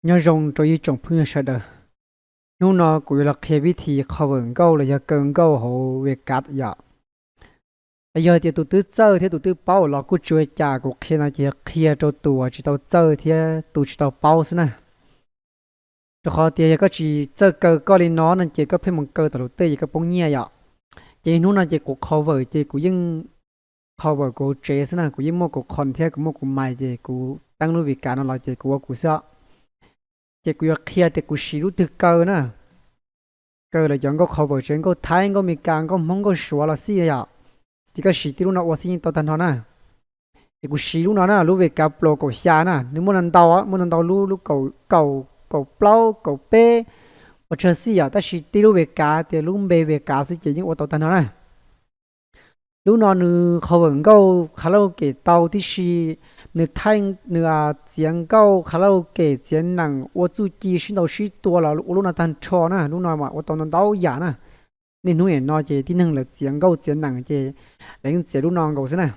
nhớ rong cho ý trong phương sợ đời nếu nó cũng là khi viết thì khó vấn câu là do cần câu hộ về cắt dạ bây giờ thì tụi tôi chơi thì tụi tôi bao là cứ chơi trả của khi nào chỉ khi cho tụi chỉ tao chơi thì tụi chỉ tao bao xí nè cho họ thì có chỉ chơi cờ có lên nó nên chỉ có phải một cờ tụi tôi chỉ có bóng nhẹ dạ chỉ nếu nó chỉ của cover chỉ của những cover của chế xí nè của những một của con thì của một của mày chỉ của tăng lưu việc cả nó là chỉ của sao chỉ của khi thì của xí lúc từ cờ nè cờ là chọn có cover trên có thái có mi càng có mong có sủa là xí dạ chỉ có xí tiêu nó ở xí tao thành nó nè thì cũng xí lúc nó nè lúc về cặp lô cầu xa nè nếu muốn ăn tàu lúc lúc cầu cầu cầu plau cầu pe ở chờ xí à ta xí tiêu lúc về cá thì lúc về cá sẽ chỉ những ô tô thành nó nè lúc nó nữ khẩu vấn câu khá lâu kể tàu thì xí nữ thanh nữ tiếng câu khá lâu kể tiếng nặng ô chú chi xin đầu xí tua là lúc nó thành cho nè lúc nó mà ô tô nó đau giả nè nên nuôi nó chỉ tí năng là tiếng câu tiếng nặng chỉ lấy chỉ lúc nó câu thế nè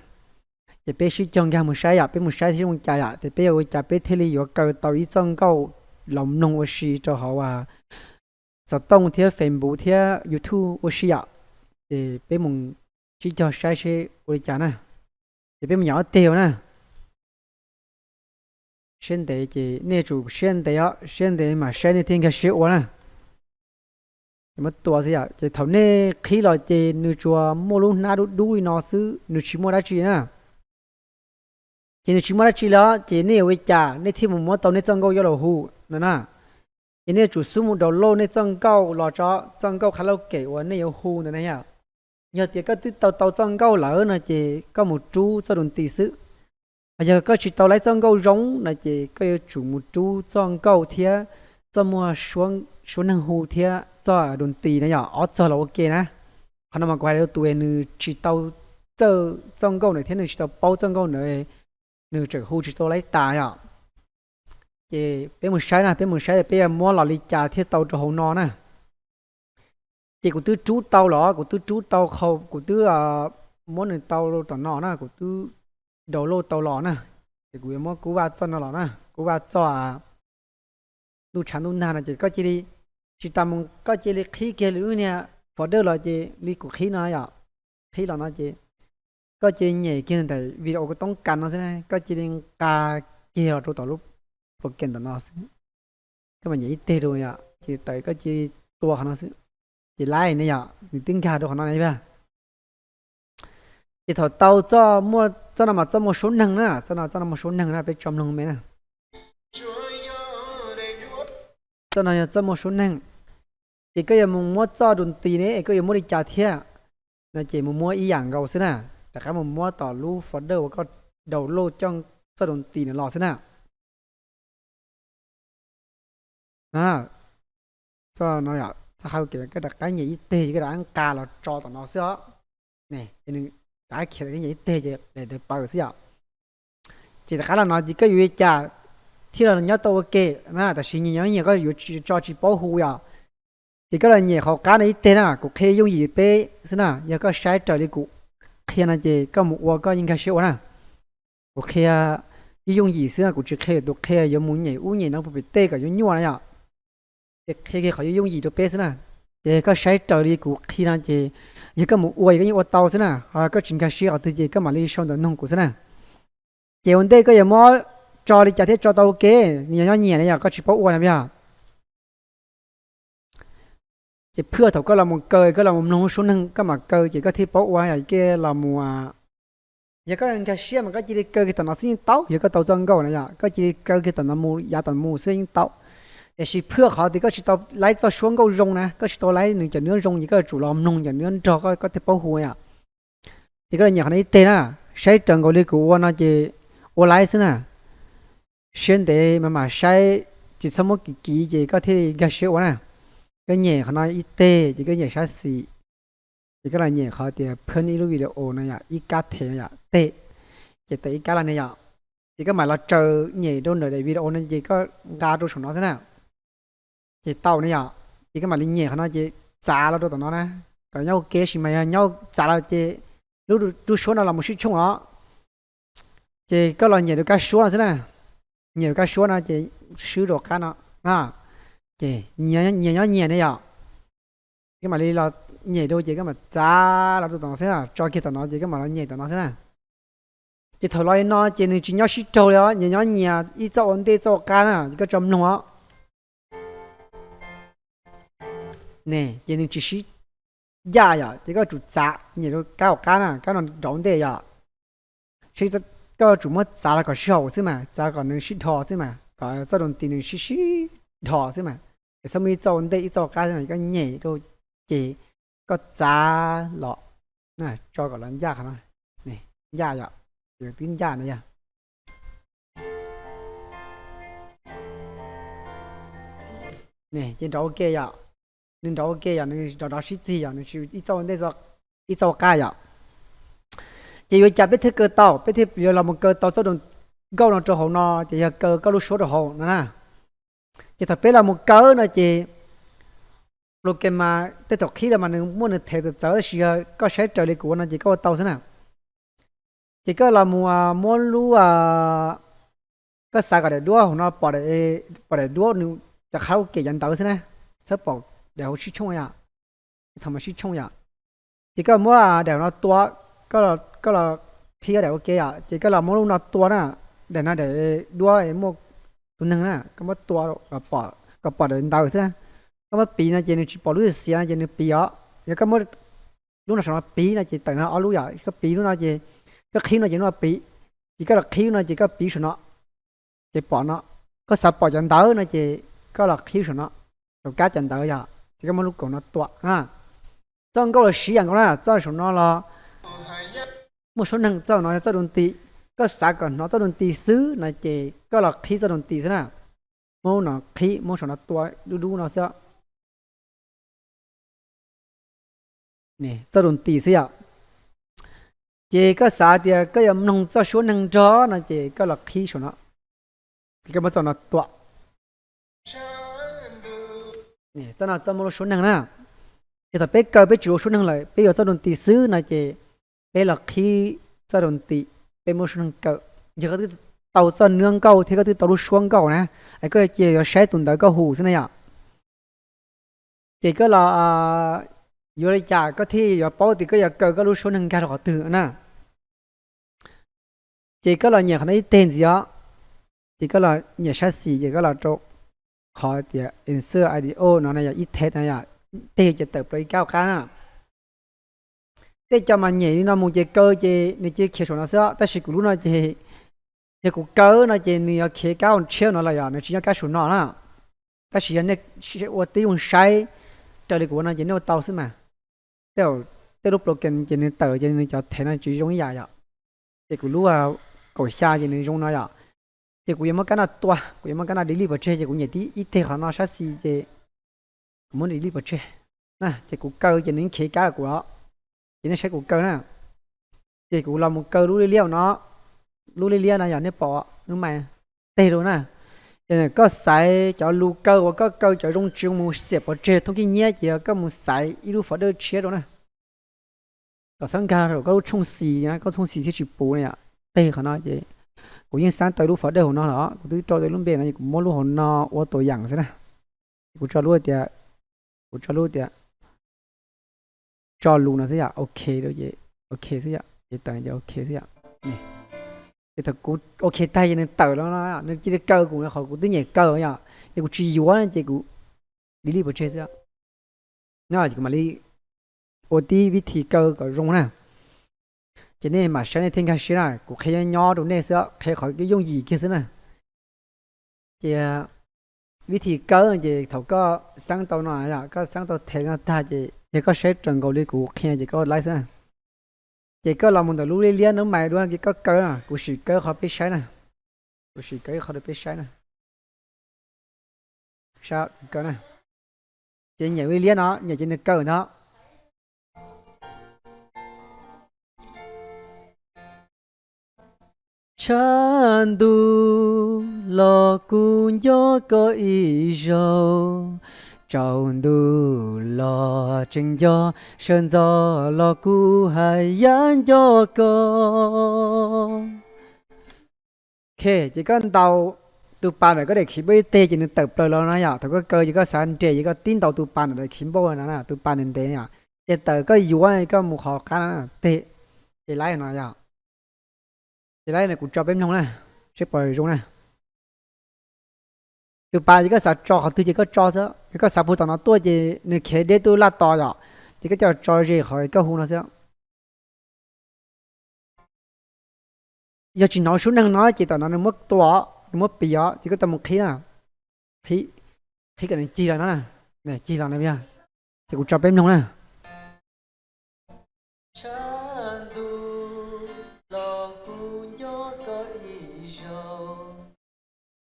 thì bé sĩ chọn ra một sai à bé một sai thì một trái à thì bé ở trái bé thế li ở cầu tàu ý chân câu lòng nông ở sĩ cho họ à sao tông thì phèn bù thì YouTube ở sĩ à thì bé một chỉ cho sai sẽ ở trái nè thì bé một nhỏ tiêu nè hiện tại thì nè chủ hiện tại mà sai này thiên cái sĩ ở nè mà tua gì à thì thầu nè khi là thì nữ chùa mua luôn na đuôi nó xứ nữ chỉ mua đã chỉ nè chỉ chỉ mà chỉ là chỉ này với cha này thì một tàu này chân câu cho là hú nữa nè chỉ này chủ số một đầu lô này chân câu là cho chân câu khá lâu kể và này yêu hú nữa này à giờ thì có tàu tàu chân câu lỡ là chỉ có một chú cho đồn tỷ sự bây giờ có chỉ tàu lấy chân câu giống là chỉ có chủ một chú chân câu thì cho mua xuống xuống hàng hú thì cho đồn tỷ này à ở cho là ok nè còn mà quay được tụi nó chỉ tàu chơi chân câu này thế này chỉ tàu bao chân câu này nửa trở hú chỉ tôi lấy tài à chị bé một sai bé mua lò lì trà thiết tàu cho hồ non nè chị của tứ chú tàu lỏ của tứ chú tàu khâu của tứ muốn nửa tàu lô tàu nọ nè của tứ đầu lô tàu lỏ nè chị của em mua cú ba cho nó lỏ nè cú ba cho đu chán đu nà nè chị có chị đi chị tầm có chị đi khí kia lưỡi nè phở đỡ là chị đi của khí nó à khí là nó chị có chị nhảy kia thì video có tông cắn nó thế này có chị đi ca kia là tôi tao lúc bộ kiện nó cái mà nhảy tê rồi ạ chị tới có chị tua nó chị lái này ạ thì tính cả được nó này ba chị thổi tàu cho mua cho nó mà cho một số năng nữa cho nó một số năng là phải trong năng mấy nè cho nó cho một số năng thì cái giờ mua cho đồn tì này cái giờ mua đi trả thiệt là chị mua ý dạng gầu xí nèแต่ครับผมว่าต่อรูปโฟลเดอร์ก็เดาโลดจ้องสะดนตีเนี่ยหล่อซะนะนะก็nóอยากถ้าเขาเกี่ยวกับcái nhảy tê cái đáng ca là cho tụi nó xíu nè cho nên cái kiểu cái nhảy tê để bảo xíu chỉ là khá là nó chỉ có yêu cha thì là nhớ tôi ok naแต่สิ่งอย่างนี้ก็อยู่cho chỉ bảo hộ à thì cái là nhảy họ cá này tê na cũng khi dùng gì bé xí na giờ có sai trở đi cụ khi nào chị có một quả có những cái sữa nè ok dùng gì xưa cũng chỉ khi được khi giống muốn nhảy uống nhảy nó bị tê cả giống nhau này ạ khi họ dùng gì được bé xí nè chị có sai trời đi cũng khi nào chị giờ có một quả cái những quả tàu xí nè hoặc có những cái sữa từ chị có mà đi xong rồi nông của xí nè chị vấn đề có gì mà cho đi trả thế cho tàu ok nhiều nhẹ này ạ có chỉ bảo quả này bây giờ chỉ เพื่อ thầu có là một cơi có là một nông số năng có mà cơi chỉ có thể bảo qua vậy kia là mùa giờ có cái xe mà có chỉ đi cơi cái tàu nó xin tàu giờ có tàu dân câu này à có chỉ cơi cái tàu nó mua giá tàu mua xin tàu để chỉ เพื่อ họ thì có chỉ tàu lấy tàu xuống câu rong nè có chỉ tàu lấy nửa chừng nửa rong chỉ có chủ làm nông chừng nửa cho có thể bảo hộ à thì cái nhà này tên à sai trần gọi đi của nó chỉ ô lái xin à xuyên để mà sai chỉ samo một kỳ chỉ có thể cái xe nè cái nhẹ nó ít tê chỉ cái nhẹ sát xì chỉ cái là nhẹ khó thì phân ít video này à ít cắt thế à tê chỉ tới ít cắt là này à chỉ cái mà là chờ nhẹ đôn để video này chỉ có ga đôi nó thế nào chỉ tàu này à chỉ cái mà linh nhẹ nó chỉ giá là đôi nó nè còn nhau kia thì mày nhau giá là chỉ lúc số nào là một số chung đó chỉ có là nhẹ được cái số là thế nào nhiều cái số nó chỉ sử đồ cá nó à chỉ nhiều này à cái mà đi là nhiều đôi chỉ cái mà giá là tụi nó thế à cho kia tụi nó chỉ cái mà nó nhiều tụi nó thế nào chỉ thổi lại nó chỉ nên chỉ nhớ xí trâu đó nhiều ít cho ổn định cho cá à cái chấm nó nè chỉ nên chỉ xí ya chỉ có chủ giá nhiều đôi cá à cá nó rộng đấy ya其实个主么砸了个小是嘛，砸个能洗头是嘛，个这种地能洗头是嘛，什么做的一做加上一个热都这个砸了，那做个人家可能，呢呀，有点呀的呀，呢这找个呀，能找个呀，能找洗子呀，能是一做那做一做加呀。chỉ có chả biết thế cơ tàu biết thế giờ là một cơ tàu số đường câu nó cho hồ nó thì cơ câu lúc số được hồ nè chỉ thật biết là một cỡ nó chỉ lúc cái mà tới tập khí là mà mình muốn thể được trở thì có sẽ trở lại của nó chỉ có tàu thế nào chỉ có là một muốn lú có sao cái đua hồ nó bỏ để đua nóจะเข้าเกี่ยนตาวใช่ไหมสปอร์ตเดี๋ยวชิชง呀ทำมาชิชง呀chỉ có muaเดี๋ยวnóตัวก็เราพี่ก็เดี๋ยวโอเคอ่ะจีก็เราไม่รู้นะตัวน่ะเดี๋ยวนะเดี๋ยวด้วยมั่วตัวนึงน่ะก็มาตัวกับปอดเดินดาวใช่ไหมก็มาปีนะจีนี่ปอดรู้เสียนะจีนี่ปีอ่ะแล้วก็มารู้นะสำหรับปีนะจีแต่งนะอ๋อรู้อย่างก็ปีรู้นะจีก็คิดนะจีรู้ว่าปีจีก็เราคิดนะจีก็ปีสุดเนาะจีปอดเนาะก็สับปอดจันดาวนะจีก็เราคิดสุดเนาะเราแก้จันดาวอย่างจีก็มารู้ก่อนนะตัวนะจ้องก็เราสีอย่างก็นะจ้องสุดเนาะเราmột số năng cho nó cho đồn tì có xã còn nó cho đồn tì xứ này chỉ có là khí cho đồn tì thế nào mô nó khí mô số nó tua đu nó sẽ nè cho đồn tì sẽ ạ chỉ có xã thì có yếm nông cho số năng gió này chỉ có là khí số nó cái mà cho nó tua nè cho nó cho một số năng nào thì ta biết cơ biết chủ số năng lại bây giờ cho đồn tì xứ này chỉ bây là khi gia đình tị bây một số cỡ giờ có thứ tàu cho nương câu thì có thứ tàu lúc xuống câu nè ấy có chỉ có sai tuần tới có hủ thế này ạ chỉ có là giờ đây chả có thi giờ bao thì có giờ cỡ có lúc xuống nâng cao họ từ nè chỉ có là nhà cái này tên gì á chỉ có là nhà sát xì chỉ có là chỗ họ thì insert IDO nó này là ít thế này ạ thì chỉ tập lấy cao cá nè thế cho mà nhảy nó một cái cơ chế này chỉ khi số nó sẽ ta chỉ cũng lúc nó chỉ cũng cơ nó chỉ này khi cao hơn chiếu nó là gì nó chỉ cái số nó là ta chỉ này chỉ ở tí dùng sai trở lại của nó chỉ nó tàu xí mà theo lúc đầu tiên chỉ nên tờ chỉ nên cho thế này chỉ dùng dài vậy chỉ cũng lúc cổ xa chỉ nên dùng nó vậy chỉ cũng mất cái nào tua cũng mất cái nào đi libra chơi chỉ cũng nhảy tí ít thế họ nó sát xì chỉ muốn đi libra chơi nè chỉ cũng cơ chỉ nên khi cao của nó chỉ nên sẽ của cơ nè thì cũng là một cơ lú liêu nó lú liêu này giờ nó bỏ nó mà tê rồi nè cho nên có sải cho lú cơ và có cơ cho trong trường một xếp ở trên thông cái nhẹ chỉ có một sải ít lú phải đỡ chế rồi nè có sáng ca rồi có冲xì á có冲xì thì chịu bù này ạ tê khả năng vậy cũng như sáng tới lú phải đỡ nó đó cũng cho tới lúc bên này cũng muốn lú nó ô tô dạng thế nè cũng cho lú thì cho luôn nó sẽ là ok đâu vậy ok sẽ vậy tại ok sẽ nè thì thật cũng ok tay nên tự nó nên chỉ cơ cũng họ cũng tiếng nhẹ cơ nhá thì cũng chỉ yếu nên chỉ cũng đi bớt chơi sẽ nó chỉ mà đi OT vị trí cơ có rung nè cho nên mà sáng nay thiên cái gì này cũng khai nhỏ đồ này sẽ khai khỏi cái dùng gì kia thế này thì vị trí cơ thì thầu có sáng tàu nào là có sáng tàu thế nó ta thì có sẽ trần cầu đi của kia chỉ có lái xe chỉ có làm một tờ lú liên nó mày luôn cái có cơ à của sự cơ họ biết sai nè của sự cơ họ biết sai nè sao cơ nè chỉ nhảy với liên nó nhảy trên cơ nó chan du lo kun yo có ý rồi trong du lo trình do sơn do lo cu hay yan cho con ok chỉ cần tàu tụ pan này có để khí bơi tê chỉ nên tập lời lo nó ya, thằng có cơ chỉ có sản trẻ chỉ có tin đầu tụ pan này khí bơi nó tụ pan nên tê ya, để tập có yếu ấy có một họ cái nó tê, để lái nó ya, để lái này cũng cho bên trong này, xếp vào trong này, tụ pan chỉ có sản cho họ tự chỉ có cho thôi, chỉ có sản phụ tao nó tôi chỉ nên khi để tụ là to ya, chỉ có cho gì họ có hú nó thôi. Giờ chỉ nói số năng nói chỉ tao nó mất to, mất bị gió, chỉ có tao một khí à, khí khí cái này chi là nó nè, này chi là này bây giờ, thì cũng cho bên trong nè.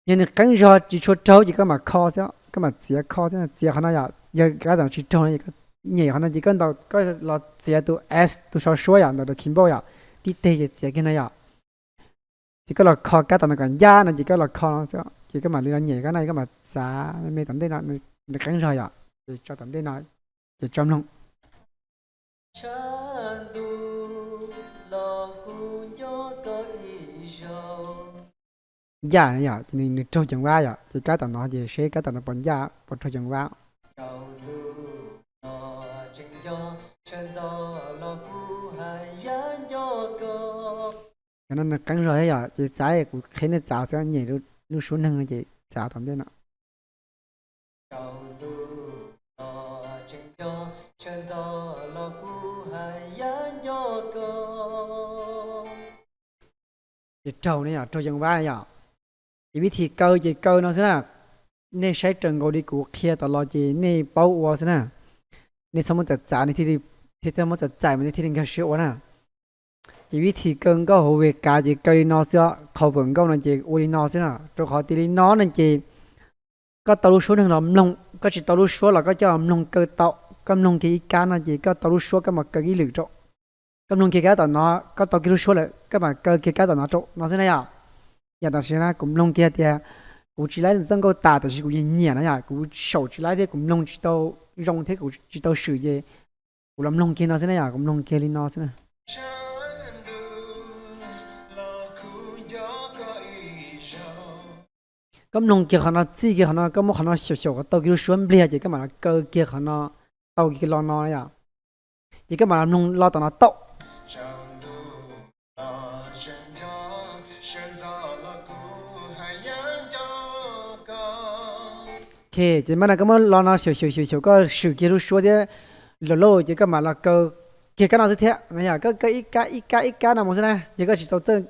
Nhưng cắn giò chỉ cho trâu chỉ có mà kho thôi, có mà chia kho thế, chia hắn nói giờ cái thằng chỉ trâu này nhẹ hắn chỉ cần tao có là chia tu s tu sao số ya, nó kim bao ya, tí tê chỉ chia cái này ya, chỉ có là kho cái thằng nó còn da nó chỉ có là kho thôi, chỉ có mà lên nhẹ cái này có mà xả mấy tấm đây nó cắn giò ya, thì cho tấm đây này, thì trong luôn. Dạ này ya, thì mình trâu chẳng qua ya, chỉ cái tao nó chỉ sẽ cái tao nó bận da, bận trâu chẳng qua. Cho nên là cắn rồi ya, chỉ trái cũng khi nó chảo sẽ nhảy nó xuống hơn chỉ chảo tầm thế nào. Chỉ trâu này ya, trâu chẳng qua này ya. Chỉ biết thì câu nó thế nào, nên sai trần gọi đi của kia tao lo chỉ nên bảo ua thế nào, nên xong một trả nên thì xong một trả mình thì đừng có sửa nè, chỉ biết thì cần có hậu việc cả chỉ câu đi nó sẽ khẩu phần câu là chỉ ua đi nó thế nào, rồi họ thì đi nó nên chỉ có tàu lúc số thằng làm lông, có chỉ tàu lúc số là có cho làm lông cơ tàu, cầm lông thì cá là chỉ có tàu lúc số cái mà cơ cái lửa trộn, cầm lông kia cá tàu nó có tàu cái lúc số là cái mà cơ kia cá tàu nó trộn, nó thế này à, giờ đó sẽ là cũng lông kia thì cú chỉ lấy dân câu ta thì cú nhẹ nó ya, cú sầu chỉ lấy thì cũng lông chỉ tao rong thế cú chỉ tao sử gì, cú làm lông kia nó thế này ya, cũng lông kia lên nó thế này. Cái lông kia họ nó chỉ kia họ nó cái một họ nó sầu cái tao kiểu xuân bia gì cái mà cơ kia họ nó tao kia lo nó ya, chỉ cái mà làm lông lo tao nó tao. Thì chỉ mà là cái mà lo nó sầu có sự kia lúc số thế lâu chỉ cái mà là cơ kia cái nào sẽ thế này ya, cái ít cái nào một thế này, chỉ có chỉ tao chân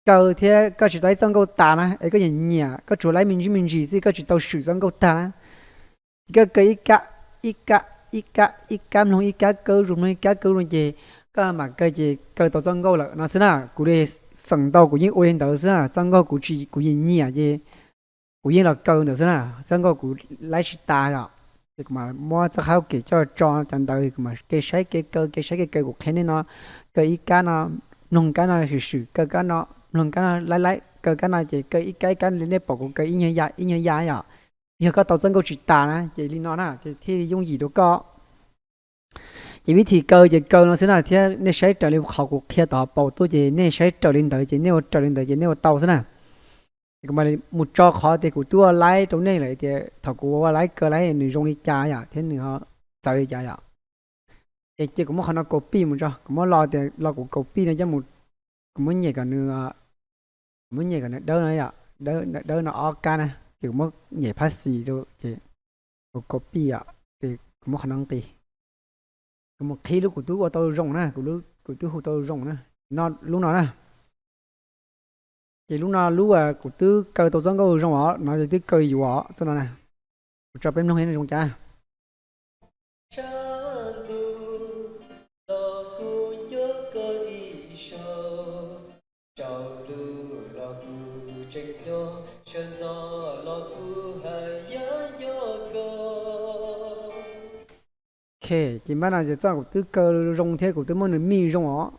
cơ thế có chỉ tao chân câu ta nè, cái gì nhẹ có chủ lấy mình gì thì có chỉ tao sử chân câu ta nè, cái ít cái không ít cái cơ rồi gì cái mà cái gì cơ tao chân câu là nó thế nào, cụ đi phần đầu của những oriental thế nào, chân câu cụ chỉ cụ gì nhẹ gì cụ yên là cơ nữa thế nào, xong rồi cụ lấy ta rồi, thì mà mua choเขาkỹ cho chẳng tới mà cái sấy cái cơ của cái này nó cái ít cái nó nung cái nó sử cái nó nung cái nó lấy cái nó chỉ cái lên đây bỏ của cái ít như ya rồi, giờ có tàu xong rồi chỉ ta nè chỉ lên nó nè thì dùng gì đâu có, chỉ biết thì cơ nó thế nào thì nên sấy trở lên khẩu của kia tàu bảo tôi chỉ nên sấy trở lên tới chỉ nếu tàu thế nào. Cái mà một cho khó thì của tôi lái trong này lại thì thằng của lái cơ lái người dùng đi trả ya, thế nữa sao đi trả ya, thì chỉ có một khả năng copy một cho, có một lo thì lo của copy này cho một, có một nhảy cả nữa đỡ này ya, đỡ nó ok nè, chỉ có một nhảy pass thôi, chỉ của copy ya, thì có một khả năng thì, có một khi lúc của tôi dùng nè, của tôi dùng nè, nó lúc nào nè. Chỉ lúc nào lúc của tư cơ tổ dân câu trong đó nói từ cơ gì đó cho nó này cho bên nông hiện trong cha ok chỉ bắt đầu cho của tư cơ trong thế của tư môn người mi trong đó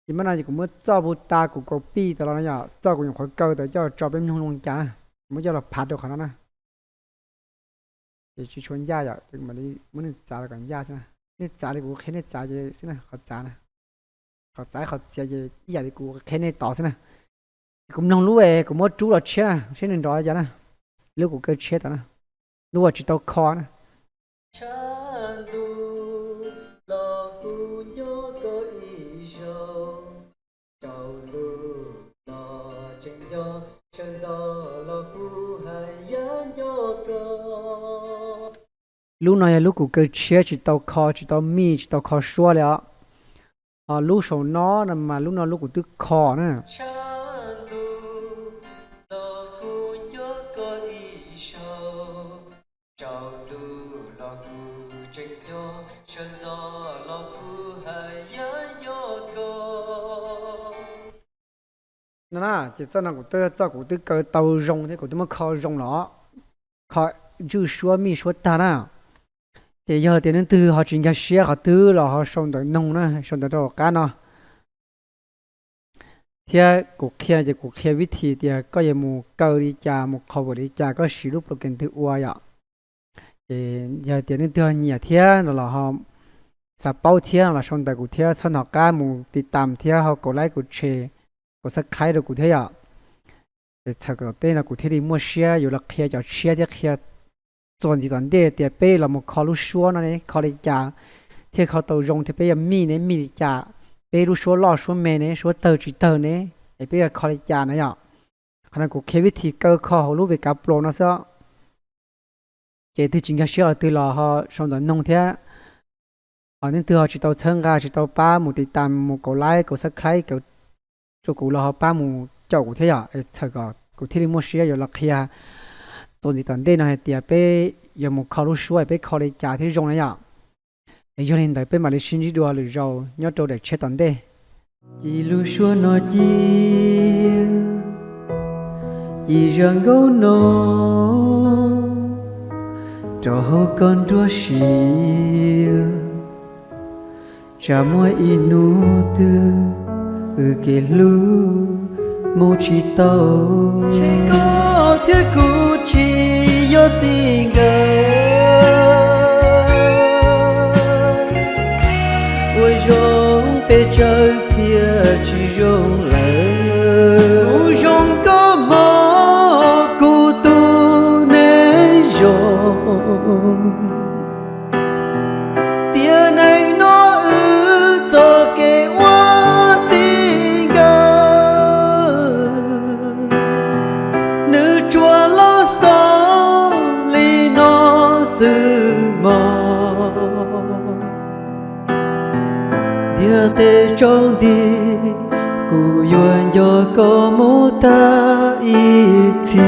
thì mà này cũng mới cho bộ ta của copy từ đó nó giờ cho của những khối cơ để cho bên nông cha mới cho là phạt được khả năng này thì chỉ chuyên gia vậy thì mà đi muốn trả là còn gia thế này đi trả thì cũng khen đi trả gì thế này họ trả này họ trả gì giờ thì cũng khen đi tỏ thế này cũng nông lúa ấy cũng mất chú là chết chết nên đó cho nè lúc cũng kêu chết đó nè lúa chỉ tao kho nè lúc này lúc cũng kêu chết chỉ tao mi chỉ tao kho xua了lúc sau nó nè mà lúc nào lúc cũng tức kho nè nó nè chỉ cho nó cũng tư cho cũng tư cơ tàu rong thế cũng tư mà kho rong nó kho chú xua mi xua ta nè thì giờ thì nên từ họ chuyển cái xe họ tư là họ xong tới nông nè xong tới đó cá nó thì cuộc kia thì cuộc kia วิธี thì có gì một câu đi cha một khẩu đi cha có sử dụng được kiến thức uai ạ thì giờ thì nên từ nhiều thế là họ sắp bao thế là xong tới cuộc thế xong họ cá mộtติดตาม thế họ có like có share có subscribe được cuộc thế ạ thì chắc là tên là cuộc thế đi mua share อยู่ là kia cho share thì kia chọn gì chọn để thì bây là một kho lúc xua nó này kho đi cha thì kho tàu rong thì bây giờ mi này mi đi cha bây lúc xua lo xua mè này xua tờ chỉ tờ này thì bây giờ kho đi cha này ạ khả năng của cái วิธี cơ kho lúc về cả pro nó sao chỉ từ chính cái xưa từ là họ xong rồi nông thế họ nên từ họ chỉ tàu chân ga chỉ tàu ba một tỷ tam một cổ lái cổ sắc khai cổ cho cụ là họ ba một chậu của thế à thật là cụ thế đi mua xe rồi là kiaตัวนี้ตอนเด็กนะเดี๋ยวไปยังมุขเขารู้ช่วยไปเขาเลยจ่ายที่โรงนั่นอย่างไอ้ย้อนเห็นแต่ไปมาเลเซียที่ดูหรือเราย้อนตัวเด็กเช็ดตอนเด็กจีรู้ช่วยน้อยจียังกูโน่จะหากันตัวชีจะมั่วอินูตือเกลูมูชิโตช่วยก็เท่ากู有情歌，我用被这天去用了，我用个么孤独难用，爹能拿做给我情歌，你做了啥？是么？dia tê trong đi, cù yuan yo có mô ta ý chi.